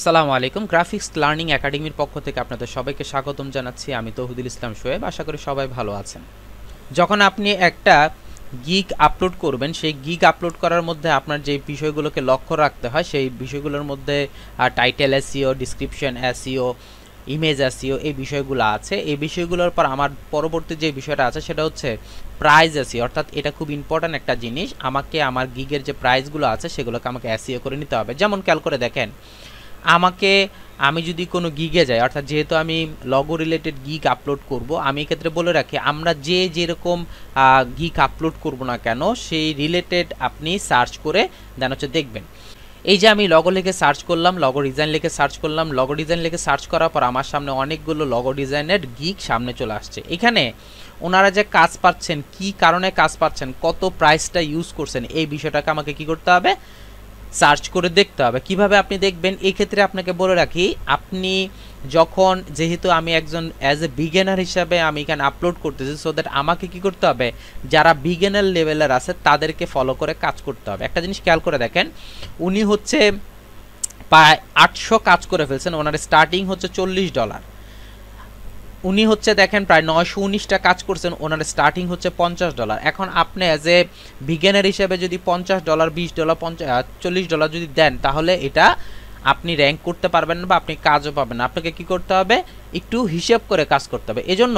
আসসালামু আলাইকুম। Graphics learning একাডেমির পক্ষ থেকে আপনাদের সবাইকে স্বাগতম জানাচ্ছি। আমি তৌহিদুল ইসলাম শোয়েব। আশা করি সবাই ভালো আছেন। যখন আপনি একটা গিগ আপলোড করবেন, সেই গিগ আপলোড করার মধ্যে আপনার যে বিষয়গুলোকে লক্ষ্য রাখতে হয়, সেই বিষয়গুলোর মধ্যে title SEO, description SEO, image SEO, এই বিষয়গুলো আছে। এই বিষয়গুলোর পর আমার পরবর্তী যে বিষয়টা আছে সেটা হচ্ছে প্রাইস এসইও, অর্থাৎ এটা খুব ইম্পর্ট্যান্ট একটা জিনিস। আমাকে আমার গিগের যে প্রাইসগুলো আছে সেগুলোকে আমাকে এসইও করে নিতে হবে। যেমন খেয়াল করে দেখেন, আমি যদি কোনো গিগে যাই, অর্থাৎ যেহেতু আমি লগো রিলেটেড গিগ আপলোড করব, আমি এক্ষেত্রে বলে রাখি আমরা যেরকম গিগ আপলোড করব না কেন সেই রিলেটেড আপনি সার্চ করে দেন হচ্ছে দেখবেন। এই যে আমি লগো লিখে সার্চ করলাম, লগো ডিজাইন লিখে সার্চ করলাম, লগো ডিজাইন লিখে সার্চ করার পর আমার সামনে অনেকগুলো লগো ডিজাইনের গিগ সামনে চলে আসছে। এখানে ওনারা যে কাজ পাচ্ছেন, কি কারণে কাজ পাচ্ছেন, কত প্রাইসটা ইউজ করছেন, এই বিষয়টাকে আমাকে কি করতে হবে, সার্চ করে দেখতে হবে। কিভাবে আপনি দেখবেন, এই ক্ষেত্রে আপনাকে বলে রাখি, আপনি যখন, যেহেতু আমি একজন অ্যাজ এ বিগিনার হিসাবে আমি এখানে আপলোড করতেছি, সো দ্যাট আমাকে কি করতে হবে, যারা বিগিনার লেভেলের আছে তাদেরকে ফলো করে কাজ করতে হবে। একটা জিনিস খেয়াল করে দেখেন, উনি হচ্ছে প্রায় 800 কাজ করে ফেলছেন, ওনার স্টার্টিং হচ্ছে $40। উনি হচ্ছে দেখেন প্রায় 919টা কাজ করছেন, ওনার স্টার্টিং হচ্ছে $50। এখন আপনি অ্যাজ এ বিগিনার হিসেবে যদি $50, $20, $40 যদি দেন, তাহলে এটা আপনি র্যাঙ্ক করতে পারবেন না বা আপনি কাজও পাবেন না। আপনাকে কি করতে হবে, একটু হিসেব করে কাজ করতে হবে। এজন্য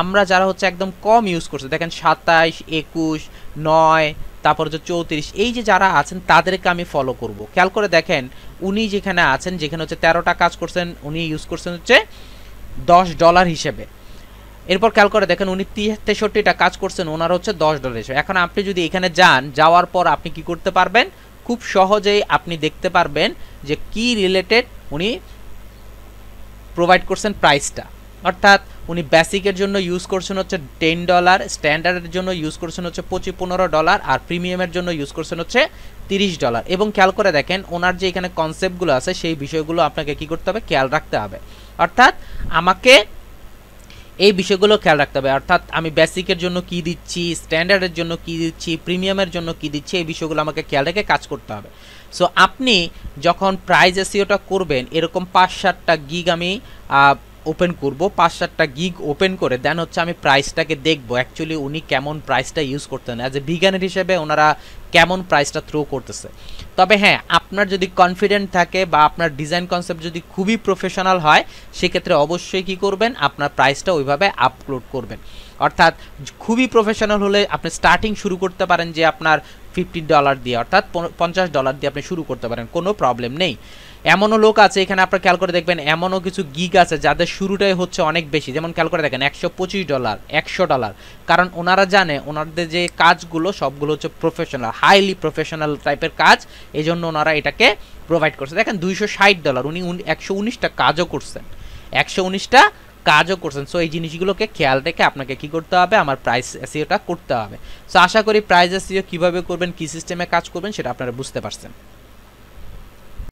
আমরা যারা হচ্ছে একদম কম ইউজ করছে, দেখেন 27, 21, 9, তারপর হচ্ছে 34, এই যে যারা আছেন তাদেরকে আমি ফলো করব। খেয়াল করে দেখেন, উনি যেখানে আছেন, যেখানে হচ্ছে 13টা কাজ করছেন, উনি ইউজ করছেন হচ্ছে $10 হিসেবে। এরপর খেয়াল করে দেখেন, উনি 63টা কাজ করছেন, ওনার হচ্ছে $10 হিসেবে। এখন আপনি যদি এখানে যাওয়ার পর আপনি কি করতে পারবেন, খুব সহজেই আপনি দেখতে পারবেন যে কি রিলেটেড উনি প্রোভাইড করছেন প্রাইসটা। অর্থাৎ উনি বেসিকের জন্য ইউজ করছেন হচ্ছে $10, স্ট্যান্ডার্ডের জন্য ইউজ করছেন হচ্ছে $15, আর প্রিমিয়ামের জন্য ইউজ করছেন হচ্ছে $30। এবং খেয়াল করে দেখেন, ওনার যে এখানে কনসেপ্টগুলো আছে সেই বিষয়গুলো আপনাকে কি করতে হবে, খেয়াল রাখতে হবে। অর্থাৎ আমাকে এই বিষয়গুলো খেয়াল রাখতে হবে। অর্থাৎ আমি বেসিকের জন্য কি দিচ্ছি, স্ট্যান্ডার্ডের জন্য কি দিচ্ছি, প্রিমিয়ামের জন্য কি দিচ্ছি, এই বিষয়গুলো আমাকে খেয়াল রেখে কাজ করতে হবে। সো আপনি যখন প্রাইস এসইওটা করবেন, এরকম 5-7টা গিগ আমি ওপেন করব, 5-7টা গিগ ওপেন করে দেন হচ্ছে আমি প্রাইসটাকে দেখবো অ্যাকচুয়ালি উনি কেমন প্রাইসটা ইউজ করতেন, অ্যাজ এ বিজ্ঞানের হিসেবে ওনারা কেমন প্রাইসটা থ্রো করতেছে। তবে হ্যাঁ, আপনার যদি কনফিডেন্ট থাকে বা আপনার ডিজাইন কনসেপ্ট যদি খুবই প্রফেশনাল হয়, সেক্ষেত্রে অবশ্যই কি করবেন, আপনার প্রাইসটা ওইভাবে আপলোড করবেন। অর্থাৎ খুবই প্রফেশনাল হলে আপনি স্টার্টিং শুরু করতে পারেন যে আপনার $50 দিয়ে, অর্থাৎ $50 দিয়ে আপনি শুরু করতে পারেন, কোনো প্রবলেম নেই। এমনও লোক আছে, এখানে আপনার খেয়াল করে দেখবেন, এমনও কিছু গিগ আছে যাদের শুরুটাই হচ্ছে অনেক বেশি। যেমন খেয়াল করে দেখেন, $125, $100, কারণ ওনারা জানে ওনাদের যে কাজগুলো সবগুলো হচ্ছে প্রফেশনাল, হাইলি প্রফেশনাল টাইপের কাজ, এই জন্য ওনারা এটাকে প্রোভাইড করছে। দেখেন $260, উনি 119টা কাজও করছেন, 119টা কাজও করছেন। সো এই জিনিসগুলোকে খেয়াল রেখে আপনাকে কি করতে হবে, আমার প্রাইস এসইওটা করতে হবে। সো আশা করি প্রাইস এসইও কীভাবে করবেন, কী সিস্টেমে কাজ করবেন সেটা আপনারা বুঝতে পারছেন।